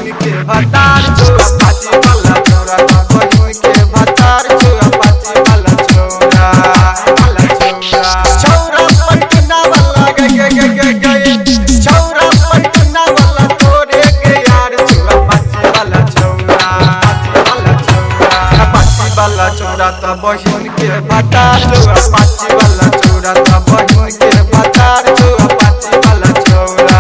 बहिन के भतार छौरा पाची वाला छौरा त बहिन के भतार छौरा पाची वाला छौरा छौरा पटना वाला गए छौरा पटना वाला तोरे के यार छौरा पाची वाला छौरा पाची वाला छौरा त बहिन के भतार छौरा पाची वाला छौरा त बहिन के भतार छौरा पाची वाला छौरा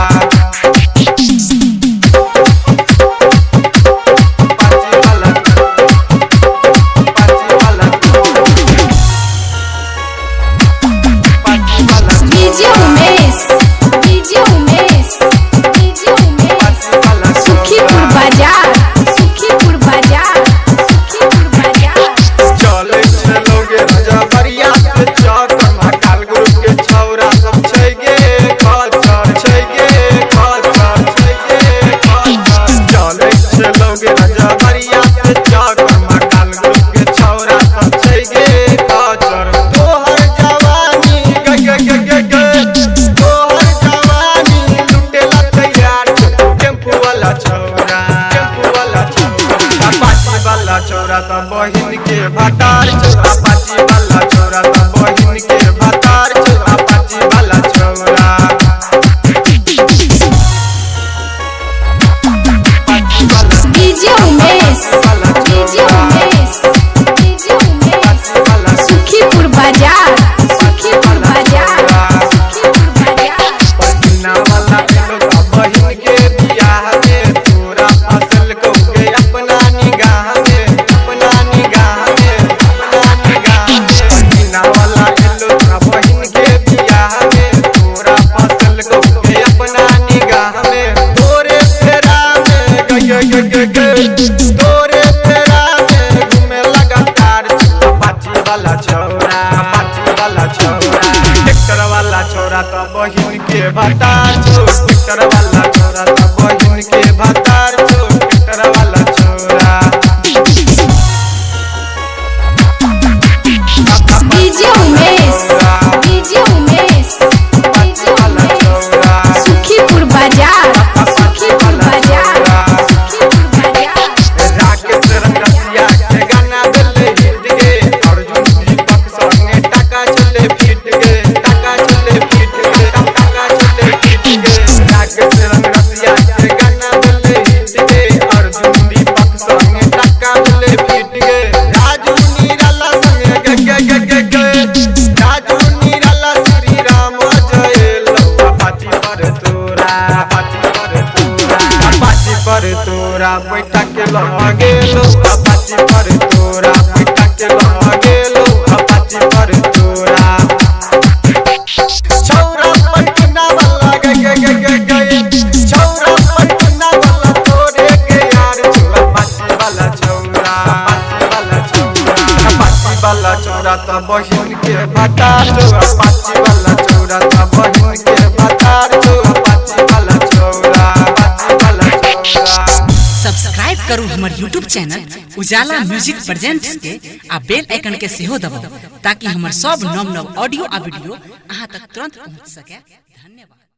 छौरा त बहिन के भतार छौरा पाची वाला छौरा त बहिन के भतार छौरा पाची वाला छौरा डीजे उमेश सुखीपुर बाजार पटना वाला लोग बहिन के बियाह में तोरा फसल को के अपना निगाह में पटना वाला लोग बहिन के बियाह में तोरा फसल को के अपना निगाह में तोरे फेरा में तोरे फेरा में घूमे लगातार पाची वाला छौरा ट्रैक्टर वाला छौरा त बहिन के भतार छौ ट्रैक्टर वाला छौरा त बहिन के भतार छौ ट्रैक्टर वाला छौरा डीजे उमेश सुखीपुर बाजार राकेश रंगसिया के गाना दिले हिट गे अर्जुन दीपक संगे टाका चले फिट गे राकेश रंगसिया के गाना दिले हिट गे अर्जुन दीपक संगे टाका चले फिट गे राजू निराला संगे राजू निराला श्री राम जय लौआ पाची पर तोरा बैठा के लगे लो पाची पर तोरा बैठा के लगे लो पाची पर तोरा छौरा पटना वाला गए छौरा पटना वाला तोरे के यार छौरा पाची वाला छौरा त बहिन के भतार छौरा पाची वाला छौरा त बहिन के भतार छौरा पाची वाला छौरा सब्सक्राइब करू हमर YouTube चैनल उजाला म्यूजिक प्रेजेंट्स के आ बेल आइकन के सेहो दबाउ ताकि हमर सब नव ऑडियो आ वीडियो अहां तक तुरंत पहुंच सके। धन्यवाद।